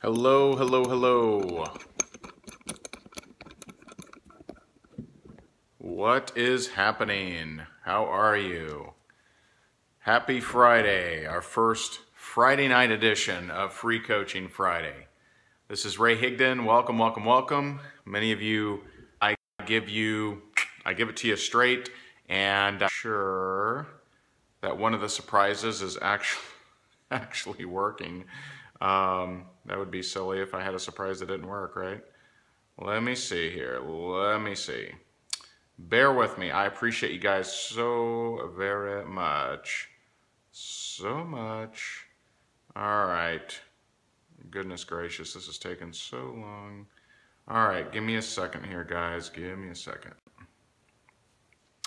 Hello, hello, hello. What is happening? How are you? Happy Friday, our first Friday night edition of Free Coaching Friday. This is Ray Higdon. Welcome, welcome, welcome. Many of you, I give it to you straight, and I'm sure that one of the surprises is actually working. That would be silly if I had a surprise that didn't work, right? Let me see here. Let me see. Bear with me. I appreciate you guys so very much. So much. All right. Goodness gracious, this is taking so long. All right, give me a second here, guys. Give me a second.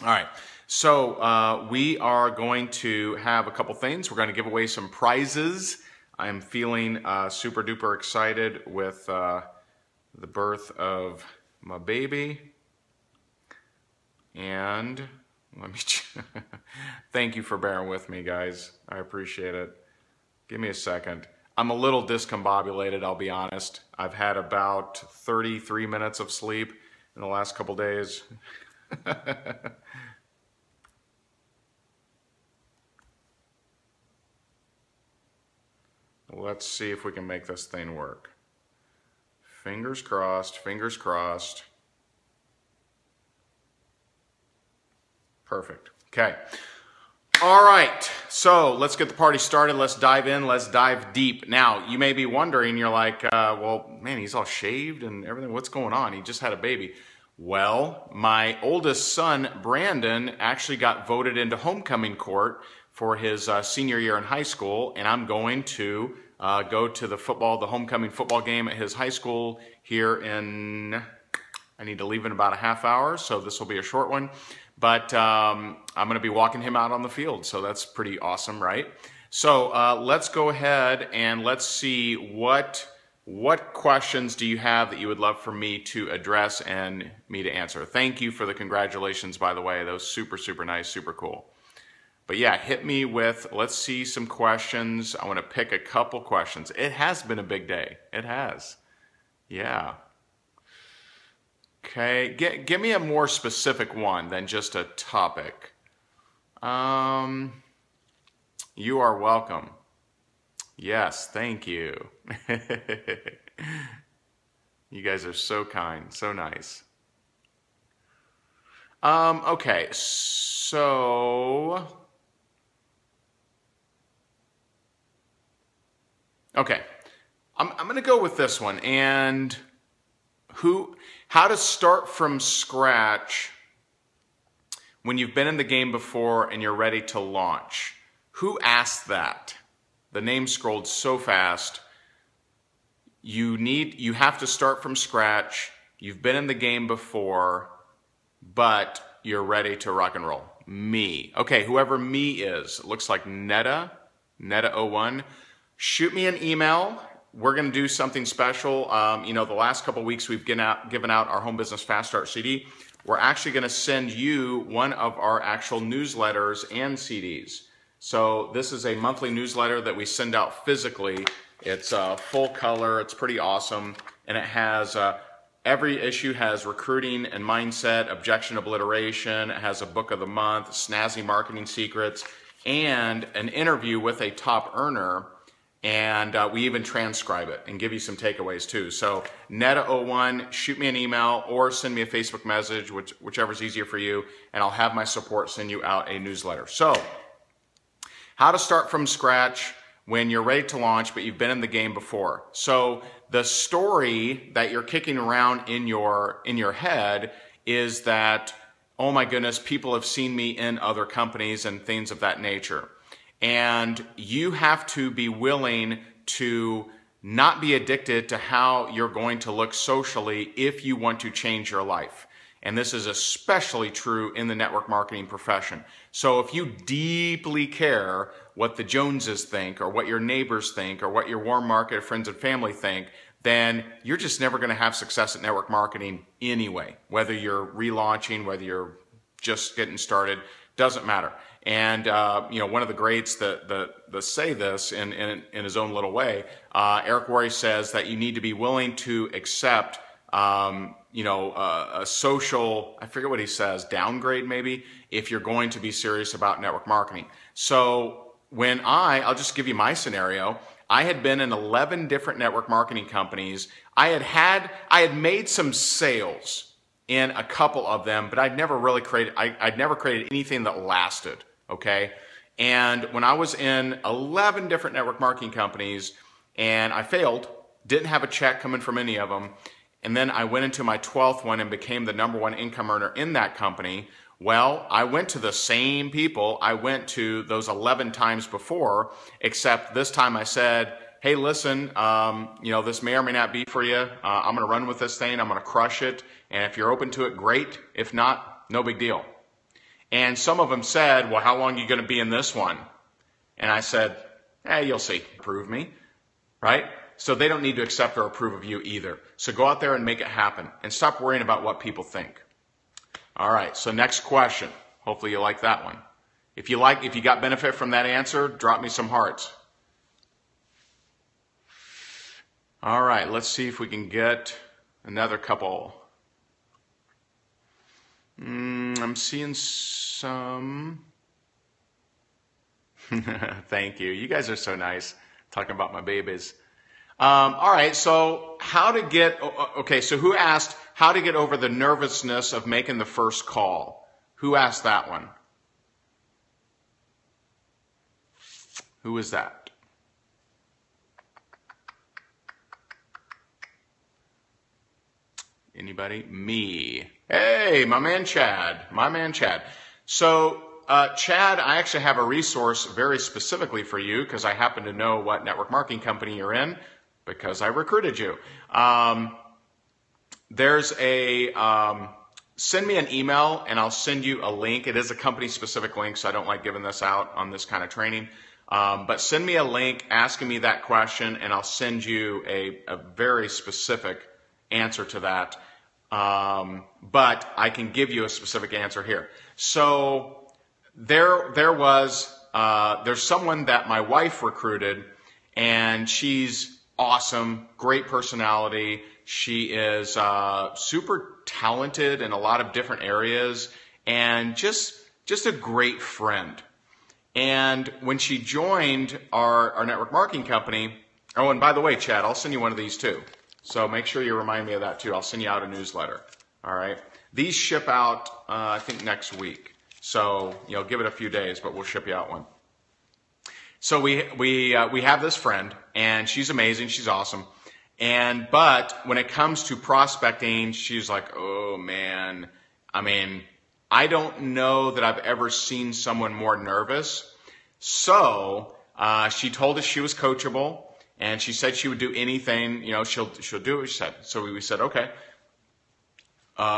All right, so we are going to have a couple things. We're going to give away some prizes. I'm feeling super duper excited with the birth of my baby. And let me thank you for bearing with me, guys. I appreciate it. Give me a second. I'm a little discombobulated, I'll be honest. I've had about 33 minutes of sleep in the last couple days. Let's see if we can make this thing work. Fingers crossed, fingers crossed. Perfect. Okay. All right. So let's get the party started. Let's dive in. Let's dive deep. Now, you may be wondering, you're like, well, man, he's all shaved and everything. What's going on? He just had a baby. Well, my oldest son, Brandon, actually got voted into homecoming court for his senior year in high school, and I'm going to go to the homecoming football game at his high school here in, I need to leave in about a half hour, so this will be a short one. But I'm going to be walking him out on the field, so that's pretty awesome, right? So let's go ahead and let's see what questions do you have that you would love for me to address and me to answer. Thank you for the congratulations, by the way. That was super, super nice, super cool. But yeah, hit me with, let's see some questions. I want to pick a couple questions. It has been a big day. It has. Yeah. Okay, give me a more specific one than just a topic. You are welcome. Yes, thank you. You guys are so kind, so nice. Okay, so... Okay, I'm going to go with this one. And how to start from scratch when you've been in the game before and you're ready to launch. Who asked that? The name scrolled so fast. You have to start from scratch. You've been in the game before, but you're ready to rock and roll. Me. Okay, whoever me is. It looks like Netta01. Shoot me an email. We're going to do something special. The last couple weeks we've given out our Home Business Fast Start CD. We're actually going to send you one of our actual newsletters and CDs. So this is a monthly newsletter that we send out physically. It's full color. It's pretty awesome. And it has, every issue has recruiting and mindset, objection obliteration. It has a book of the month, snazzy marketing secrets, and an interview with a top earner. And we even transcribe it and give you some takeaways too. So Netta01, shoot me an email or send me a Facebook message, whichever's easier for you, and I'll have my support send you out a newsletter. So how to start from scratch when you're ready to launch, but you've been in the game before. So the story that you're kicking around in your head is that, oh my goodness, people have seen me in other companies and things of that nature. And you have to be willing to not be addicted to how you're going to look socially if you want to change your life. And this is especially true in the network marketing profession. So if you deeply care what the Joneses think or what your neighbors think or what your warm market friends and family think, then you're just never going to have success at network marketing anyway. Whether you're relaunching, whether you're just getting started, doesn't matter. And one of the greats that say this in his own little way, Eric Worre says that you need to be willing to accept a social, I forget what he says, downgrade maybe, if you're going to be serious about network marketing. So when I'll just give you my scenario. I had been in 11 different network marketing companies. I had made some sales in a couple of them, but I'd never created anything that lasted, okay? And when I was in 11 different network marketing companies and I failed, didn't have a check coming from any of them, and then I went into my 12th one and became the #1 income earner in that company. Well, I went to the same people I went to those 11 times before, except this time I said, hey, listen, this may or may not be for you. I'm going to run with this thing. I'm going to crush it. And if you're open to it, great. If not, no big deal. And some of them said, well, how long are you going to be in this one? And I said, you'll see. Approve me, right? So they don't need to accept or approve of you either. So go out there and make it happen and stop worrying about what people think. All right, so next question. Hopefully you like that one. If you got benefit from that answer, drop me some hearts. All right, let's see if we can get another couple. I'm seeing some. Thank you. You guys are so nice talking about my babies. All right, so who asked how to get over the nervousness of making the first call? Who asked that one? Who was that? Anybody? Me. Hey, my man Chad. So, Chad, I actually have a resource very specifically for you because I happen to know what network marketing company you're in because I recruited you. Send me an email and I'll send you a link. It is a company specific link, so I don't like giving this out on this kind of training. But send me a link asking me that question and I'll send you a very specific answer to that. But I can give you a specific answer here. So there's someone that my wife recruited and she's awesome, great personality. She is super talented in a lot of different areas and just a great friend. And when she joined our network marketing company, oh, and by the way, Chad, I'll send you one of these too. So make sure you remind me of that too. I'll send you out a newsletter. All right. These ship out, I think next week. So, give it a few days, but we'll ship you out one. So we have this friend and she's amazing. She's awesome. But when it comes to prospecting, she's like, oh man, I don't know that I've ever seen someone more nervous. So, she told us she was coachable and she said she would do anything, she'll do what she said. So we said, okay.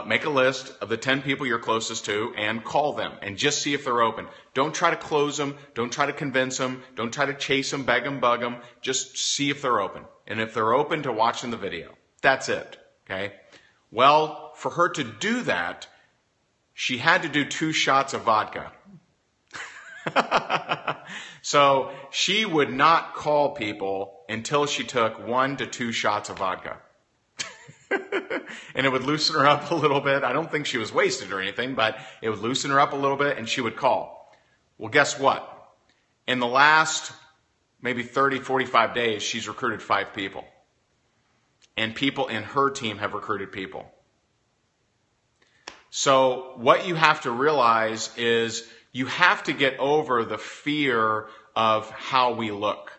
Make a list of the 10 people you're closest to and call them and just see if they're open. Don't try to close them. Don't try to convince them. Don't try to chase them, beg them, bug them. Just see if they're open. And if they're open to watching the video, that's it. Okay. Well, for her to do that, she had to do 2 shots of vodka. So she would not call people until she took 1 to 2 shots of vodka. And it would loosen her up a little bit. I don't think she was wasted or anything, but it would loosen her up a little bit and she would call. Well, guess what? In the last maybe 30, 45 days, she's recruited 5 people. And people in her team have recruited people. So what you have to realize is you have to get over the fear of how we look.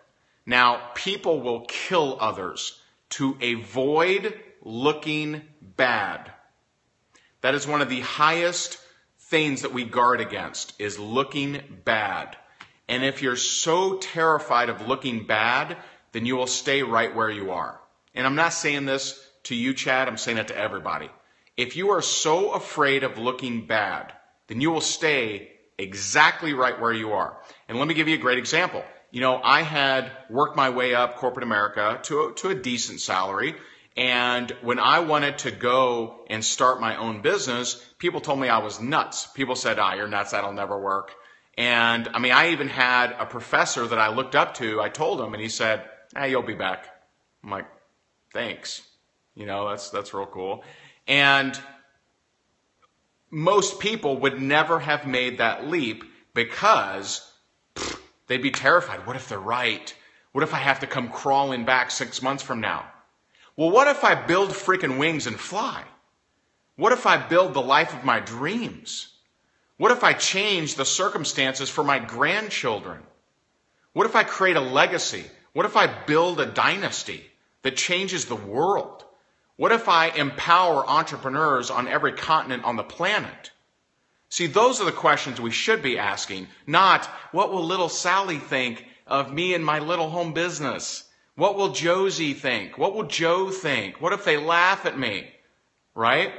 Now, people will kill others to avoid looking bad. That is one of the highest things that we guard against, is looking bad. And if you're so terrified of looking bad, then you will stay right where you are. And I'm not saying this to you, Chad, I'm saying it to everybody. If you are so afraid of looking bad, then you will stay exactly right where you are. And let me give you a great example. I had worked my way up corporate America to a decent salary. And when I wanted to go and start my own business, people told me I was nuts. People said, you're nuts, that'll never work. And I mean, I even had a professor that I looked up to, I told him, and he said, you'll be back. I'm like, thanks. You know, that's real cool. And most people would never have made that leap because they'd be terrified. What if they're right? What if I have to come crawling back 6 months from now? Well, what if I build freaking wings and fly? What if I build the life of my dreams? What if I change the circumstances for my grandchildren? What if I create a legacy? What if I build a dynasty that changes the world? What if I empower entrepreneurs on every continent on the planet? See, those are the questions we should be asking, not what will little Sally think of me and my little home business? What will Josie think? What will Joe think? What if they laugh at me? Right?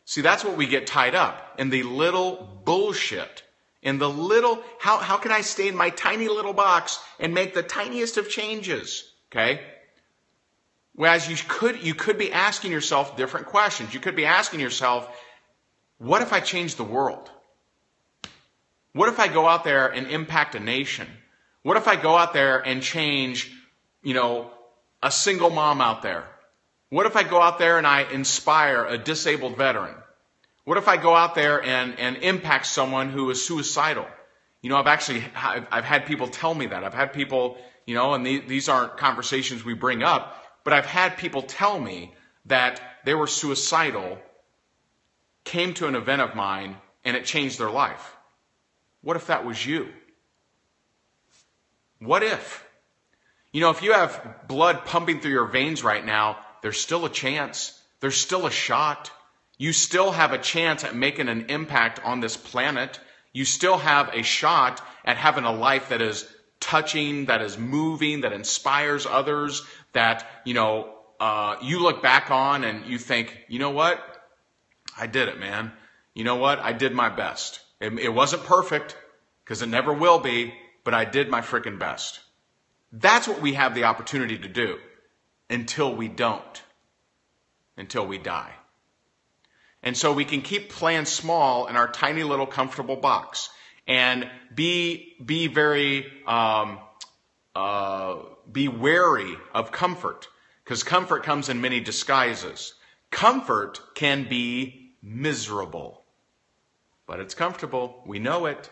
See, that's what we get tied up in, the little bullshit, in the little, how can I stay in my tiny little box and make the tiniest of changes? Okay? Whereas you could be asking yourself different questions. You could be asking yourself, what if I change the world? What if I go out there and impact a nation? What if I go out there and change, a single mom out there? What if I go out there and I inspire a disabled veteran? What if I go out there and impact someone who is suicidal? I've had people tell me that. I've had people, and these aren't conversations we bring up, but I've had people tell me that they were suicidal, came to an event of mine, and it changed their life. What if that was you? What if? If you have blood pumping through your veins right now, there's still a chance. There's still a shot. You still have a chance at making an impact on this planet. You still have a shot at having a life that is touching, that is moving, that inspires others, that, you look back on and you think, you know what? I did it, man. You know what? I did my best. It wasn't perfect, because it never will be, but I did my freaking best. That's what we have the opportunity to do until we don't, until we die. And so we can keep playing small in our tiny little comfortable box and be very be wary of comfort, because comfort comes in many disguises. Comfort can be miserable, but it's comfortable. We know it.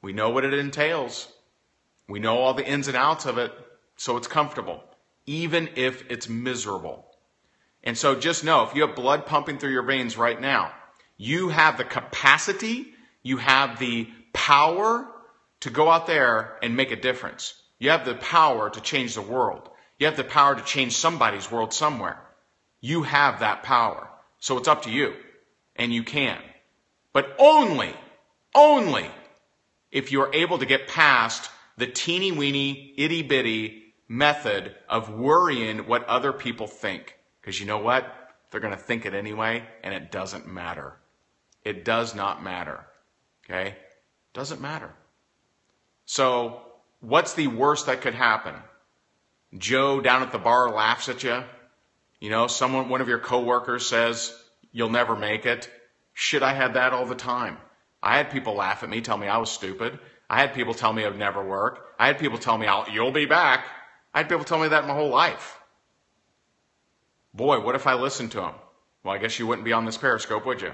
We know what it entails. We know all the ins and outs of it, so it's comfortable, even if it's miserable. And so just know, if you have blood pumping through your veins right now, you have the capacity, you have the power to go out there and make a difference. You have the power to change the world. You have the power to change somebody's world somewhere. You have that power. So it's up to you. And you can. But only if you are able to get past the teeny weeny, itty bitty method of worrying what other people think. Because you know what? They're going to think it anyway, and it doesn't matter. It does not matter. Okay? Doesn't matter. So, what's the worst that could happen? Joe down at the bar laughs at you. One of your coworkers says, you'll never make it. Shit, I had that all the time. I had people laugh at me, tell me I was stupid. I had people tell me it would never work. I had people tell me, you'll be back. I had people tell me that my whole life. Boy, what if I listened to them? Well, I guess you wouldn't be on this Periscope, would you?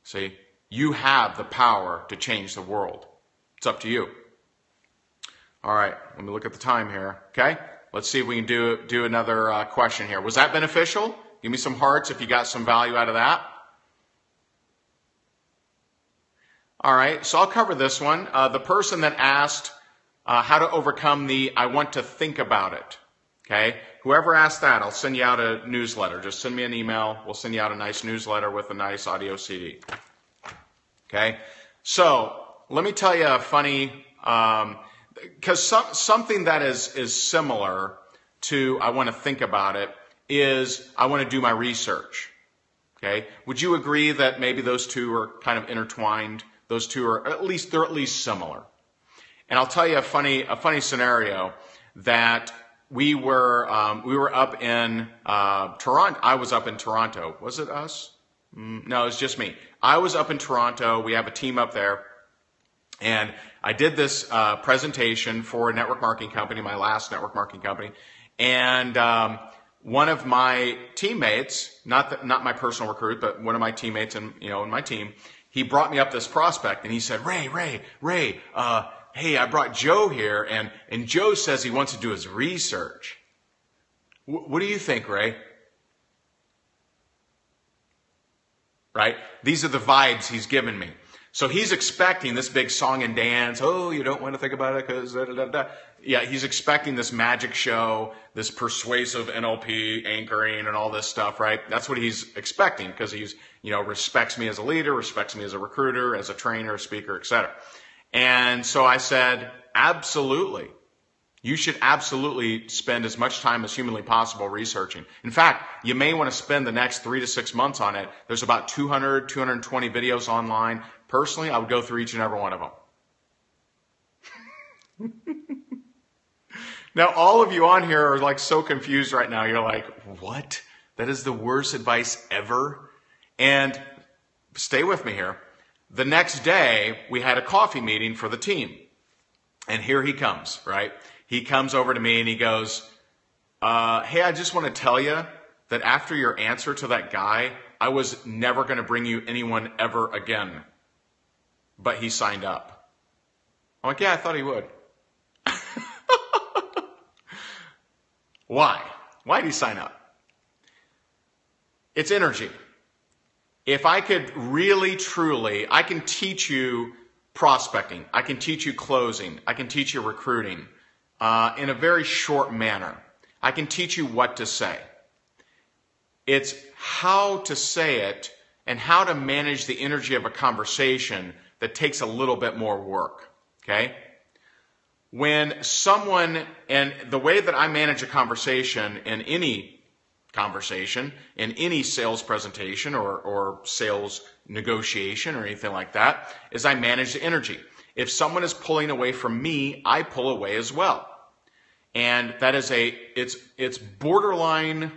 See, you have the power to change the world. It's up to you. All right, let me look at the time here. Okay, let's see if we can do another question here. Was that beneficial? Give me some hearts if you got some value out of that. All right, so I'll cover this one. The person that asked how to overcome the I want to think about it. Okay, whoever asked that, I'll send you out a newsletter. Just send me an email. We'll send you out a nice newsletter with a nice audio CD. Okay, so let me tell you a funny, because something that is similar to I want to think about it is I want to do my research. Okay, would you agree that maybe those two are kind of intertwined? Those two are they're at least similar. And I'll tell you a funny scenario that we were up in Toronto. I was up in Toronto. Was it us? No, it was just me. I was up in Toronto. We have a team up there. And I did this presentation for a network marketing company, my last network marketing company. And one of my teammates, not my personal recruit, but one of my teammates in my team, he brought me up this prospect and he said, Ray, hey, I brought Joe here and Joe says he wants to do his research. What do you think, Ray? Right? These are the vibes he's given me. So he's expecting this big song and dance. Oh, you don't want to think about it because da, da, da, da. Yeah, he's expecting this magic show, this persuasive NLP anchoring and all this stuff, right? That's what he's expecting because he's, respects me as a leader, respects me as a recruiter, as a trainer, a speaker, etc. And so I said, absolutely. You should absolutely spend as much time as humanly possible researching. In fact, you may want to spend the next 3 to 6 months on it. There's about 200, 220 videos online. Personally, I would go through each and every one of them. Now, all of you on here are like so confused right now. You're like, what? That is the worst advice ever? And stay with me here. The next day, we had a coffee meeting for the team. And here he comes, right? He comes over to me and he goes, hey, I just want to tell you that after your answer to that guy, I was never going to bring you anyone ever again. But he signed up. I'm like, yeah, I thought he would. Why? Why did he sign up? It's energy. If I could really, truly, I can teach you prospecting. I can teach you closing. I can teach you recruiting in a very short manner. I can teach you what to say. It's how to say it and how to manage the energy of a conversation that takes a little bit more work. Okay? When someone, and the way that I manage a conversation in any sales presentation or sales negotiation or anything like that, is I manage the energy. If someone is pulling away from me, I pull away as well. And that is it's borderline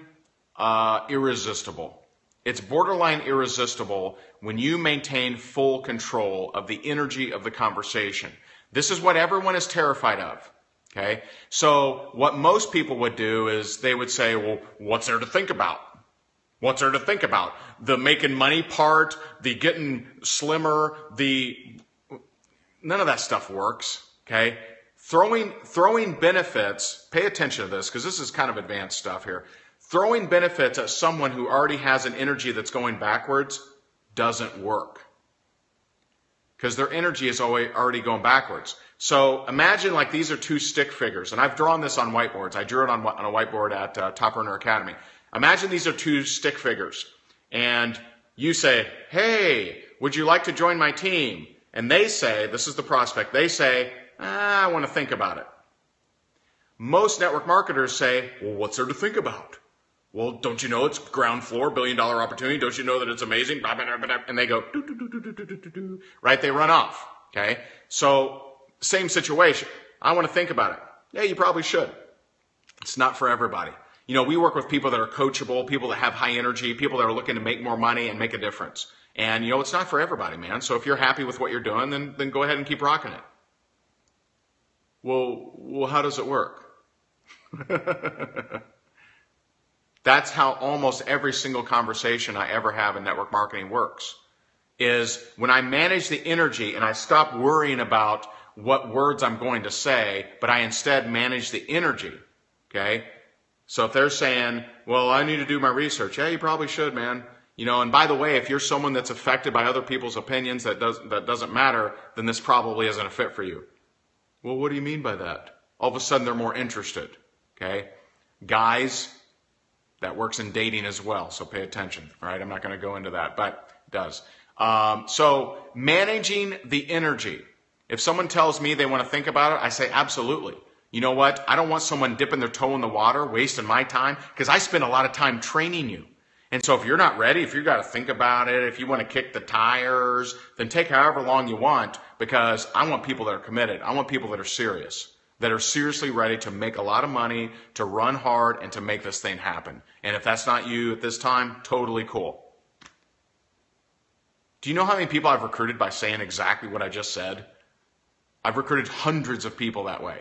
irresistible. It's borderline irresistible when you maintain full control of the energy of the conversation. This is what everyone is terrified of. Okay? So what most people would do is they would say, well, what's there to think about? What's there to think about? The making money part, the getting slimmer, none of that stuff works. Okay? Throwing benefits, pay attention to this because this is kind of advanced stuff here. Throwing benefits at someone who already has an energy that's going backwards doesn't work. Because their energy is already going backwards. So imagine like these are two stick figures. And I've drawn this on whiteboards. I drew it on a whiteboard at Top Earner Academy. Imagine these are two stick figures. And you say, hey, would you like to join my team? And they say, this is the prospect, they say, I want to think about it. Most network marketers say, well, what's there to think about? Well, don't you know it's ground floor, $1 billion opportunity? Don't you know that it's amazing? And they go, right? They run off. Okay. So same situation. I want to think about it. Yeah, you probably should. It's not for everybody. We work with people that are coachable, people that have high energy, people that are looking to make more money and make a difference. And, it's not for everybody, man. So if you're happy with what you're doing, then go ahead and keep rocking it. Well, how does it work? That's how almost every single conversation I ever have in network marketing works. Is when I manage the energy and I stop worrying about what words I'm going to say, but I instead manage the energy. Okay? So if they're saying, well, I need to do my research. Yeah, you probably should, man. And by the way, if you're someone that's affected by other people's opinions that doesn't matter, then this probably isn't a fit for you. Well, what do you mean by that? All of a sudden they're more interested. Okay? Guys, that works in dating as well, so pay attention. All right, I'm not going to go into that, but it does. So managing the energy. If someone tells me they want to think about it, I say absolutely. You know what? I don't want someone dipping their toe in the water, wasting my time, because I spend a lot of time training you. And so if you're not ready, if you've got to think about it, if you want to kick the tires, then take however long you want, because I want people that are committed. I want people that are serious. That are seriously ready to make a lot of money, to run hard, and to make this thing happen. And if that's not you at this time, totally cool. Do you know how many people I've recruited by saying exactly what I just said? I've recruited hundreds of people that way.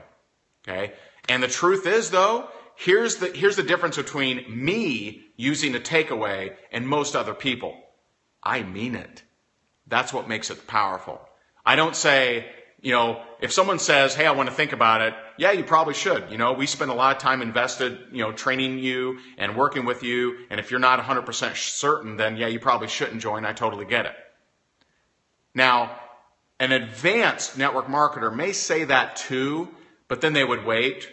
Okay. And the truth is though, here's the difference between me using a takeaway and most other people. I mean it. That's what makes it powerful. I don't say, if someone says, hey, I want to think about it. Yeah, you probably should. We spend a lot of time invested, training you and working with you. And if you're not 100% certain, then yeah, you probably shouldn't join. I totally get it. Now, an advanced network marketer may say that too, but then they would wait.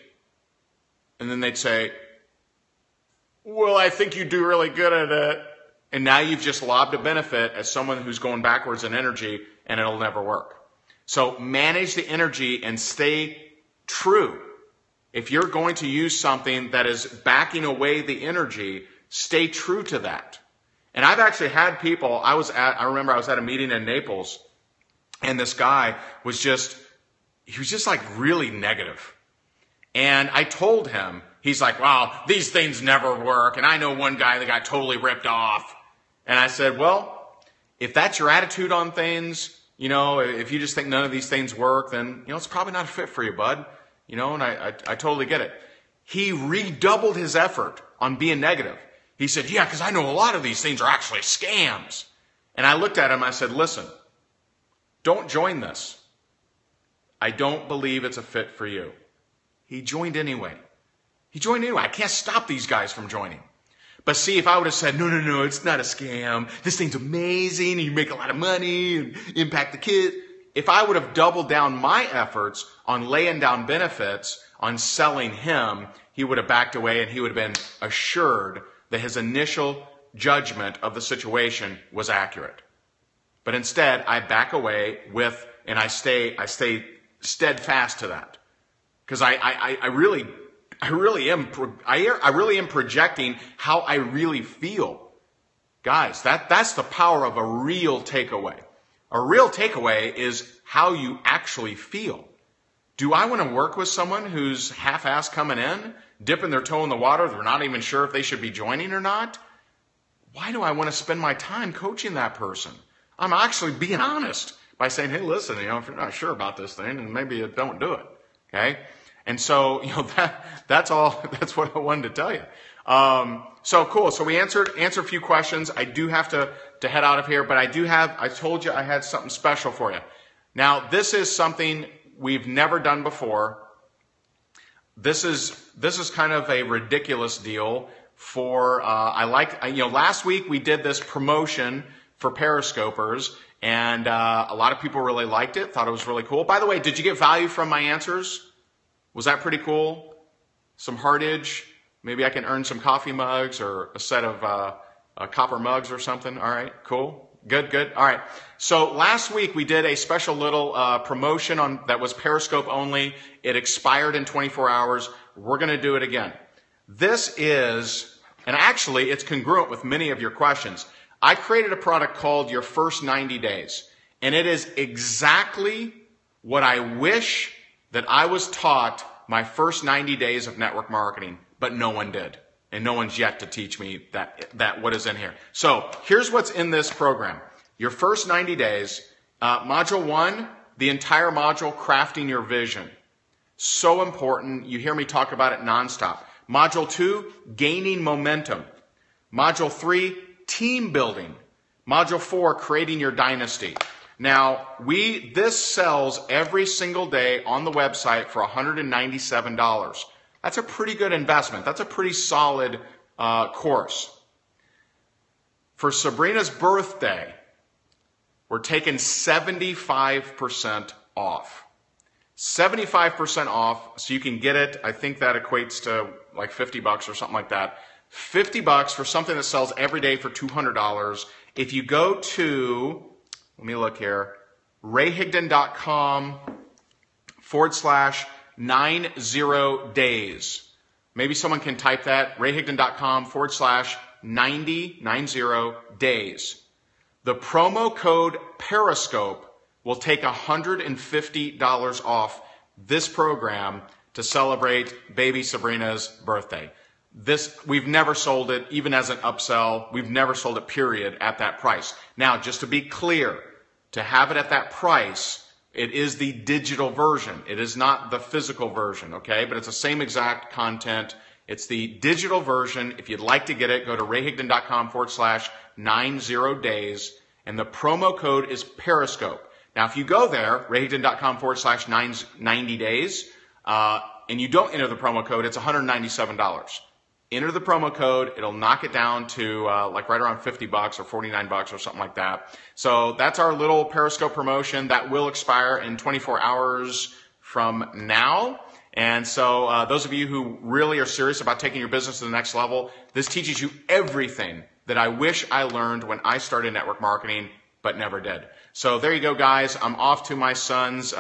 And then they'd say, well, I think you do really good at it. And now you've just lobbed a benefit as someone who's going backwards in energy, and it'll never work. So manage the energy and stay true. If you're going to use something that is backing away the energy, stay true to that. And I've actually had people, I remember I was at a meeting in Naples, and this guy was just like really negative. And I told him, he's like, wow, these things never work. And I know one guy that got totally ripped off. And I said, well, if that's your attitude on things, if you just think none of these things work, then, it's probably not a fit for you, bud. And I totally get it. He redoubled his effort on being negative. He said, yeah, because I know a lot of these things are actually scams. And I looked at him, I said, listen, don't join this. I don't believe it's a fit for you. He joined anyway. I can't stop these guys from joining. But see, if I would have said, no, it's not a scam. This thing's amazing. And you make a lot of money and impact the kid. If I would have doubled down my efforts on laying down benefits, on selling him, he would have backed away and he would have been assured that his initial judgment of the situation was accurate. But instead, I back away and I stay steadfast to that. Because I really am projecting how I really feel. Guys, that's the power of a real takeaway. A real takeaway is how you actually feel. Do I want to work with someone who's half-assed coming in, dipping their toe in the water, they're not even sure if they should be joining or not? Why do I want to spend my time coaching that person? I'm actually being honest by saying, hey, listen, if you're not sure about this thing, then maybe you don't do it. Okay? And so, that's what I wanted to tell you. So cool. So we answered a few questions. I do have to head out of here, but I told you I had something special for you. Now, this is something we've never done before. This is kind of a ridiculous deal for, last week we did this promotion for Periscopers, and a lot of people really liked it, thought it was really cool. By the way, did you get value from my answers? Was that pretty cool? Some heartage? Maybe I can earn some coffee mugs or a set of copper mugs or something. All right, cool. Good. All right. So last week we did a special little promotion that was Periscope only. It expired in 24 hours. We're going to do it again. This is, and actually it's congruent with many of your questions. I created a product called Your First 90 Days. And it is exactly what I wish that I was taught my first 90 days of network marketing, but no one did. And no one's yet to teach me that what is in here. So here's what's in this program. Your first 90 days, module 1, the entire module, crafting your vision. So important. You hear me talk about it nonstop. Module 2, gaining momentum. Module 3, team building. Module 4, creating your dynasty. Now, this sells every single day on the website for $197. That's a pretty good investment. That's a pretty solid course. For Sabrina's birthday, we're taking 75% off. 75% off, so you can get it. I think that equates to like $50 or something like that. $50 for something that sells every day for $200. If you go to, let me look here, rayhigdon.com/90 days. Maybe someone can type that, rayhigdon.com/90 days. The promo code Periscope will take $150 off this program to celebrate baby Sabrina's birthday. We've never sold it, even as an upsell. We've never sold it, period, at that price. Now, just to be clear, to have it at that price, It is the digital version. It is not the physical version, okay? But it's the same exact content. It's the digital version. If you'd like to get it, go to rayhigdon.com/90days, and the promo code is Periscope. Now, if you go there, rayhigdon.com/90days, and you don't enter the promo code, it's $197. Enter the promo code. It'll knock it down to like right around $50 or $49 or something like that. So that's our little Periscope promotion that will expire in 24 hours from now. And so those of you who really are serious about taking your business to the next level, this teaches you everything that I wish I learned when I started network marketing, but never did. So there you go, guys. I'm off to my son's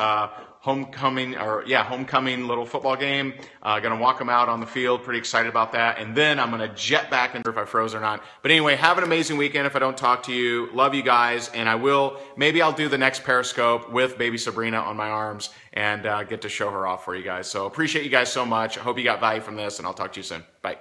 homecoming little football game. Gonna walk him out on the field. Pretty excited about that. And then I'm gonna jet back and if I froze or not. But anyway, have an amazing weekend if I don't talk to you. Love you guys. And maybe I'll do the next Periscope with baby Sabrina on my arms and get to show her off for you guys. So appreciate you guys so much. I hope you got value from this, and I'll talk to you soon. Bye.